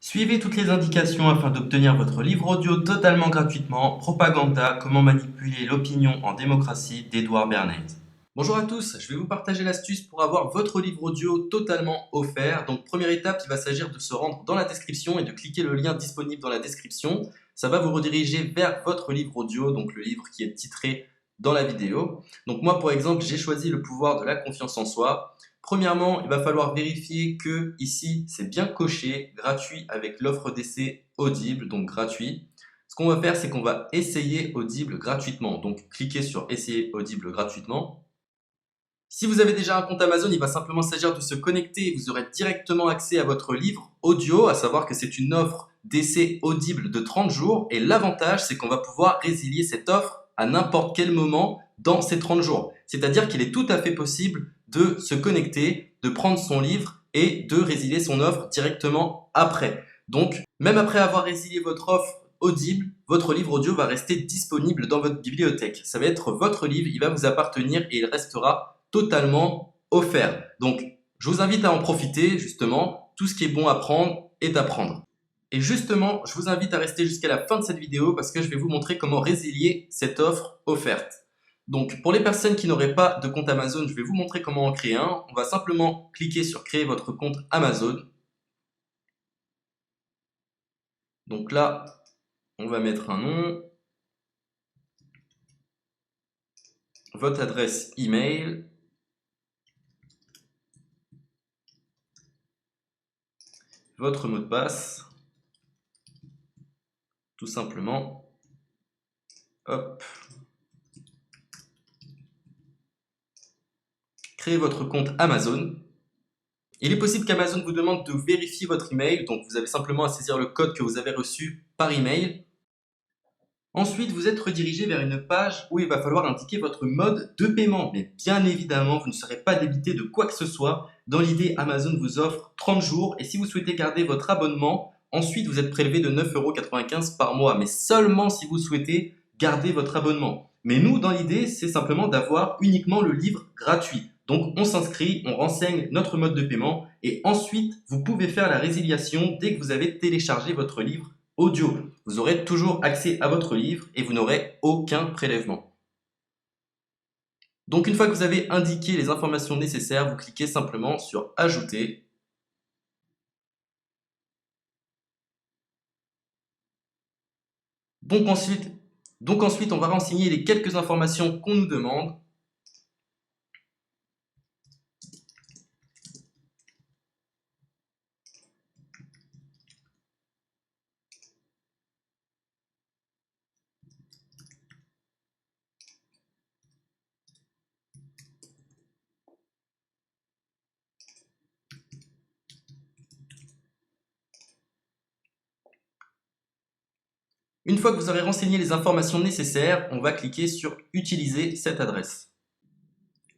Suivez toutes les indications afin d'obtenir votre livre audio totalement gratuitement. Propaganda, comment manipuler l'opinion en démocratie d'Edouard Bernays. Bonjour à tous, je vais vous partager l'astuce pour avoir votre livre audio totalement offert. Donc première étape, il va s'agir de se rendre dans la description et de cliquer le lien disponible dans la description. Ça va vous rediriger vers votre livre audio, donc le livre qui est titré dans la vidéo. Donc moi par exemple, j'ai choisi le pouvoir de la confiance en soi. Premièrement, il va falloir vérifier que ici c'est bien coché, gratuit avec l'offre d'essai Audible, donc gratuit. Ce qu'on va faire, c'est qu'on va essayer Audible gratuitement. Donc cliquez sur essayer Audible gratuitement. Si vous avez déjà un compte Amazon, il va simplement s'agir de se connecter et vous aurez directement accès à votre livre audio, à savoir que c'est une offre d'essai Audible de 30 jours. Et l'avantage, c'est qu'on va pouvoir résilier cette offre à n'importe quel moment dans ces 30 jours. C'est-à-dire qu'il est tout à fait possible de se connecter, de prendre son livre et de résilier son offre directement après. Donc, même après avoir résilié votre offre Audible, votre livre audio va rester disponible dans votre bibliothèque. Ça va être votre livre, il va vous appartenir et il restera totalement offert. Donc, je vous invite à en profiter, justement. Tout ce qui est bon à prendre est à prendre. Et justement, je vous invite à rester jusqu'à la fin de cette vidéo parce que je vais vous montrer comment résilier cette offre offerte. Donc, pour les personnes qui n'auraient pas de compte Amazon, je vais vous montrer comment en créer un. On va simplement cliquer sur créer votre compte Amazon. Donc là, on va mettre un nom, votre adresse email, votre mot de passe, tout simplement. Hop. Créez votre compte Amazon. Il est possible qu'Amazon vous demande de vérifier votre email, donc vous avez simplement à saisir le code que vous avez reçu par email. Ensuite, vous êtes redirigé vers une page où il va falloir indiquer votre mode de paiement. Mais bien évidemment, vous ne serez pas débité de quoi que ce soit. Dans l'idée, Amazon vous offre 30 jours et si vous souhaitez garder votre abonnement, ensuite vous êtes prélevé de 9,95 € par mois, mais seulement si vous souhaitez garder votre abonnement. Mais nous, dans l'idée, c'est simplement d'avoir uniquement le livre gratuit. Donc on s'inscrit, on renseigne notre mode de paiement et ensuite vous pouvez faire la résiliation dès que vous avez téléchargé votre livre audio. Vous aurez toujours accès à votre livre et vous n'aurez aucun prélèvement. Donc une fois que vous avez indiqué les informations nécessaires, vous cliquez simplement sur Ajouter. Donc ensuite, on va renseigner les quelques informations qu'on nous demande. Une fois que vous aurez renseigné les informations nécessaires, on va cliquer sur Utiliser cette adresse.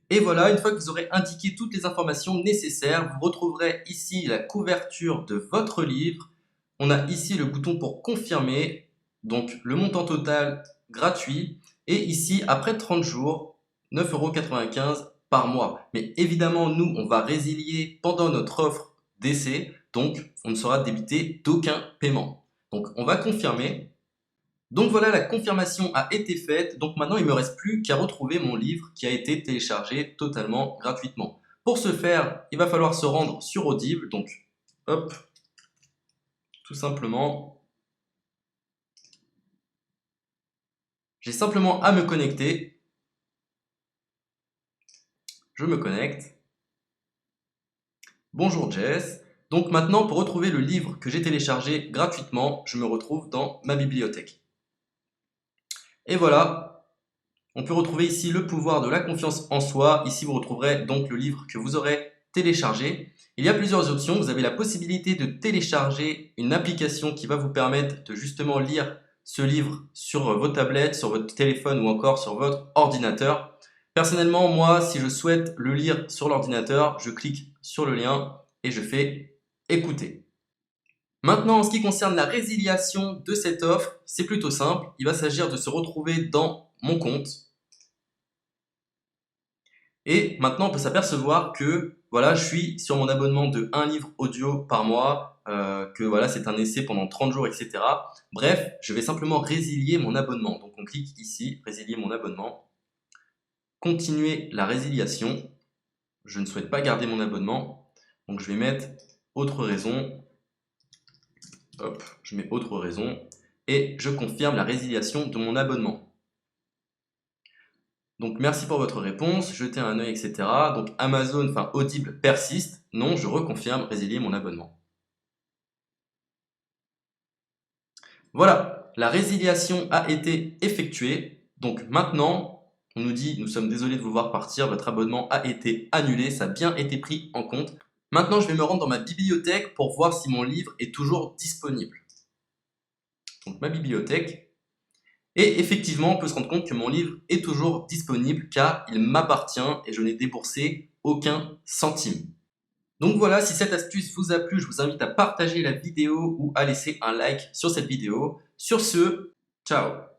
Et voilà, une fois que vous aurez indiqué toutes les informations nécessaires, vous retrouverez ici la couverture de votre livre. On a ici le bouton pour confirmer, donc le montant total gratuit. Et ici, après 30 jours, 9,95 € par mois. Mais évidemment, nous, on va résilier pendant notre offre d'essai, donc on ne sera débité d'aucun paiement. Donc on va confirmer. Donc voilà, la confirmation a été faite, donc maintenant il ne me reste plus qu'à retrouver mon livre qui a été téléchargé totalement gratuitement. Pour ce faire, il va falloir se rendre sur Audible, donc hop, tout simplement, j'ai simplement à me connecter, je me connecte, bonjour Jess, donc maintenant pour retrouver le livre que j'ai téléchargé gratuitement, je me retrouve dans ma bibliothèque. Et voilà, on peut retrouver ici le pouvoir de la confiance en soi. Ici, vous retrouverez donc le livre que vous aurez téléchargé. Il y a plusieurs options. Vous avez la possibilité de télécharger une application qui va vous permettre de justement lire ce livre sur vos tablettes, sur votre téléphone ou encore sur votre ordinateur. Personnellement, moi, si je souhaite le lire sur l'ordinateur, je clique sur le lien et je fais écouter. Maintenant, en ce qui concerne la résiliation de cette offre, c'est plutôt simple. Il va s'agir de se retrouver dans mon compte. Et maintenant, on peut s'apercevoir que voilà, je suis sur mon abonnement de 1 livre audio par mois. que voilà, c'est un essai pendant 30 jours, etc. Bref, je vais simplement résilier mon abonnement. Donc on clique ici, résilier mon abonnement, continuer la résiliation. Je ne souhaite pas garder mon abonnement, donc je vais mettre autre raison. Hop, je mets autre raison et je confirme la résiliation de mon abonnement. Donc merci pour votre réponse, jetez un œil, etc. Donc Amazon, enfin Audible persiste. Non, je reconfirme, résilier mon abonnement. Voilà, la résiliation a été effectuée. Donc maintenant, on nous dit, nous sommes désolés de vous voir partir, votre abonnement a été annulé, ça a bien été pris en compte. Maintenant, je vais me rendre dans ma bibliothèque pour voir si mon livre est toujours disponible. Donc ma bibliothèque. Et effectivement, on peut se rendre compte que mon livre est toujours disponible car il m'appartient et je n'ai déboursé aucun centime. Donc voilà, si cette astuce vous a plu, je vous invite à partager la vidéo ou à laisser un like sur cette vidéo. Sur ce, ciao!